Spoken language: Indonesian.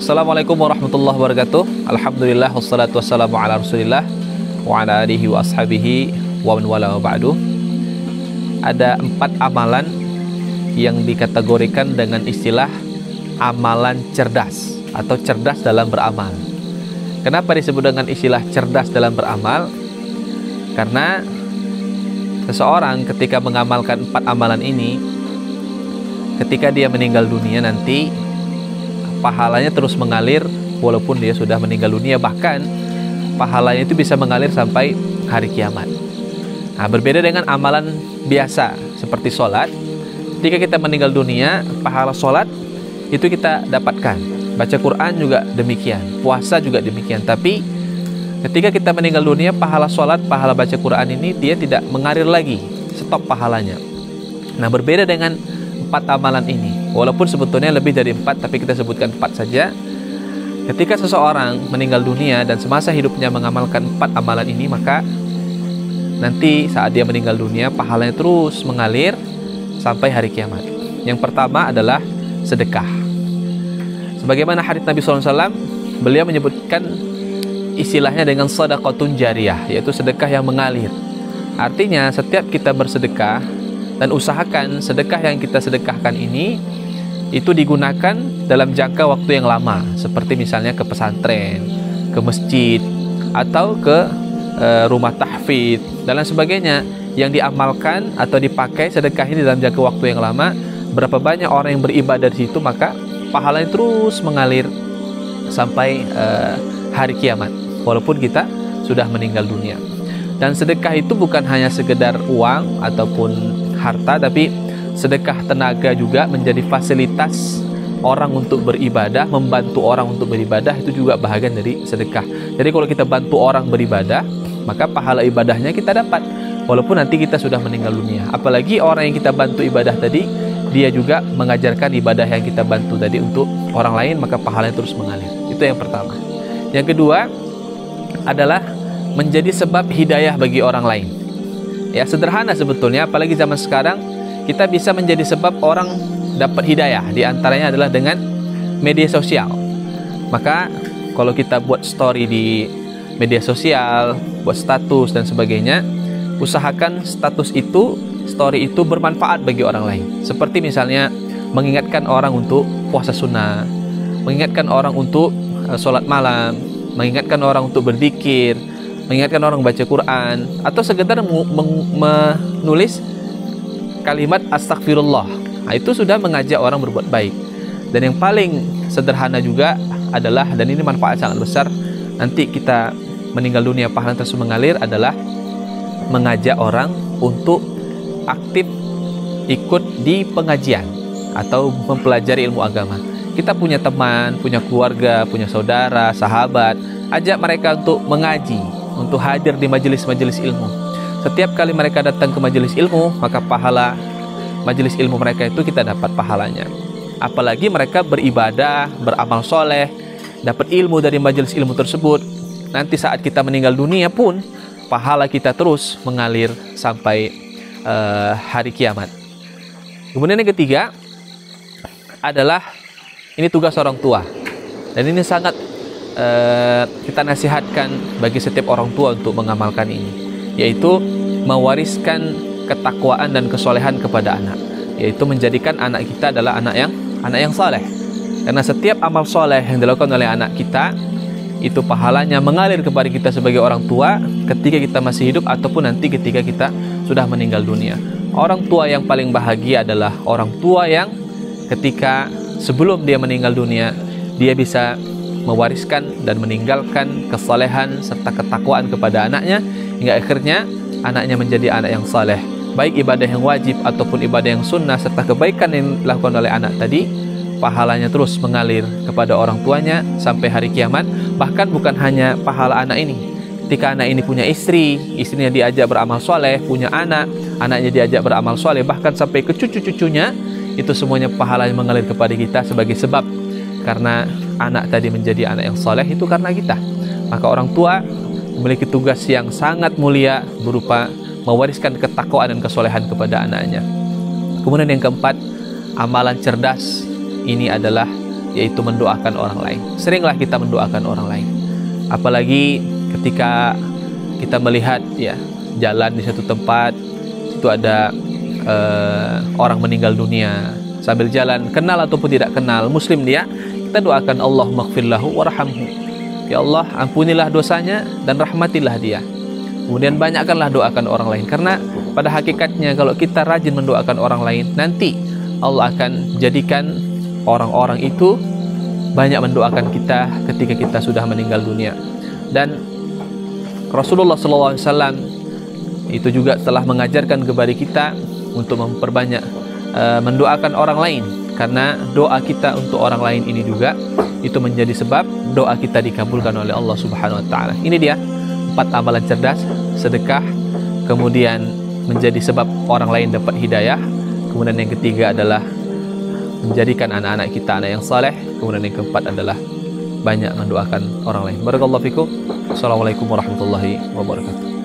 Assalamualaikum warahmatullahi wabarakatuh. Alhamdulillah wassalatu wassalamu ala Rasulillah wa ala alihi wa ashabihi wa man wala wa ba'du. Ada 4 amalan yang dikategorikan dengan istilah amalan cerdas atau cerdas dalam beramal. Kenapa disebut dengan istilah cerdas dalam beramal? Karena seseorang ketika mengamalkan 4 amalan ini, ketika dia meninggal dunia nanti pahalanya terus mengalir walaupun dia sudah meninggal dunia, bahkan pahalanya itu bisa mengalir sampai hari kiamat. Nah, berbeda dengan amalan biasa seperti sholat. Ketika kita meninggal dunia, pahala sholat itu kita dapatkan, baca Quran juga demikian, puasa juga demikian. Tapi ketika kita meninggal dunia, pahala sholat, pahala baca Quran ini dia tidak mengalir lagi, stop pahalanya. Nah, berbeda dengan 4 amalan ini, walaupun sebetulnya lebih dari 4, tapi kita sebutkan 4 saja. Ketika seseorang meninggal dunia dan semasa hidupnya mengamalkan 4 amalan ini, maka nanti saat dia meninggal dunia pahalanya terus mengalir sampai hari kiamat. Yang pertama adalah sedekah. Sebagaimana hadits Nabi SAW, beliau menyebutkan istilahnya dengan sedekatun jariyah, yaitu sedekah yang mengalir. Artinya setiap kita bersedekah dan usahakan sedekah yang kita sedekahkan ini itu digunakan dalam jangka waktu yang lama, seperti misalnya ke pesantren, ke masjid, atau ke rumah tahfidz dan lain sebagainya, yang diamalkan atau dipakai sedekah ini dalam jangka waktu yang lama. Berapa banyak orang yang beribadah di situ, maka pahalanya terus mengalir sampai hari kiamat walaupun kita sudah meninggal dunia. Dan sedekah itu bukan hanya sekedar uang ataupun harta, tapi sedekah tenaga juga menjadi fasilitas orang untuk beribadah, membantu orang untuk beribadah, itu juga bahagian dari sedekah. Jadi kalau kita bantu orang beribadah, maka pahala ibadahnya kita dapat walaupun nanti kita sudah meninggal dunia. Apalagi orang yang kita bantu ibadah tadi, dia juga mengajarkan ibadah yang kita bantu tadi untuk orang lain, maka pahalanya terus mengalir. Itu yang pertama. Yang kedua adalah menjadi sebab hidayah bagi orang lain. Ya, sederhana sebetulnya, apalagi zaman sekarang kita bisa menjadi sebab orang dapat hidayah. Di antaranya adalah dengan media sosial. Maka kalau kita buat story di media sosial, buat status dan sebagainya, usahakan status itu, story itu bermanfaat bagi orang lain. Seperti misalnya mengingatkan orang untuk puasa sunnah, mengingatkan orang untuk sholat malam, mengingatkan orang untuk berzikir, mengingatkan orang baca Quran, atau sekedar menulis kalimat astagfirullah. Nah, itu sudah mengajak orang berbuat baik. Dan yang paling sederhana juga adalah, dan ini manfaat sangat besar, nanti kita meninggal dunia pahala terus mengalir, adalah mengajak orang untuk aktif ikut di pengajian atau mempelajari ilmu agama. Kita punya teman, punya keluarga, punya saudara, sahabat, ajak mereka untuk mengaji, untuk hadir di majelis-majelis ilmu. Setiap kali mereka datang ke majelis ilmu, maka pahala majelis ilmu mereka itu kita dapat pahalanya. Apalagi mereka beribadah, beramal soleh, dapat ilmu dari majelis ilmu tersebut. Nanti saat kita meninggal dunia pun pahala kita terus mengalir sampai hari kiamat. Kemudian yang ketiga adalah, ini tugas orang tua, dan ini sangat kita nasihatkan bagi setiap orang tua untuk mengamalkan ini, yaitu mewariskan ketakwaan dan kesolehan kepada anak, yaitu menjadikan anak kita adalah anak yang saleh. Karena setiap amal soleh yang dilakukan oleh anak kita itu pahalanya mengalir kepada kita sebagai orang tua ketika kita masih hidup ataupun nanti ketika kita sudah meninggal dunia. Orang tua yang paling bahagia adalah orang tua yang ketika sebelum dia meninggal dunia, dia bisa mewariskan dan meninggalkan kesalehan serta ketakwaan kepada anaknya, hingga akhirnya anaknya menjadi anak yang saleh. Baik ibadah yang wajib ataupun ibadah yang sunnah serta kebaikan yang dilakukan oleh anak tadi, pahalanya terus mengalir kepada orang tuanya sampai hari kiamat. Bahkan bukan hanya pahala anak ini, ketika anak ini punya istri, istrinya diajak beramal soleh, punya anak, anaknya diajak beramal soleh, bahkan sampai ke cucu-cucunya, itu semuanya pahalanya mengalir kepada kita sebagai sebab karena anak tadi menjadi anak yang soleh itu karena kita. Maka orang tua memiliki tugas yang sangat mulia berupa mewariskan ketakwaan dan kesolehan kepada anaknya. Kemudian yang keempat, amalan cerdas ini adalah yaitu mendoakan orang lain. Seringlah kita mendoakan orang lain, apalagi ketika kita melihat ya jalan di satu tempat, itu ada orang meninggal dunia, sambil jalan, kenal ataupun tidak kenal, muslim dia, kita doakan Allahumma ighfirlahu warhamhu, ya Allah ampunilah dosanya dan rahmatilah dia. Kemudian banyakkanlah doakan orang lain, karena pada hakikatnya kalau kita rajin mendoakan orang lain, nanti Allah akan jadikan orang-orang itu banyak mendoakan kita ketika kita sudah meninggal dunia. Dan Rasulullah SAW itu juga telah mengajarkan kepada kita untuk memperbanyak mendoakan orang lain, karena doa kita untuk orang lain ini juga itu menjadi sebab doa kita dikabulkan oleh Allah Subhanahu wa taala. Ini dia 4 amalan cerdas: sedekah, kemudian menjadi sebab orang lain dapat hidayah, kemudian yang ketiga adalah menjadikan anak-anak kita anak yang saleh, kemudian yang keempat adalah banyak mendoakan orang lain. Barakallahu fikum. Assalamualaikum warahmatullahi wabarakatuh.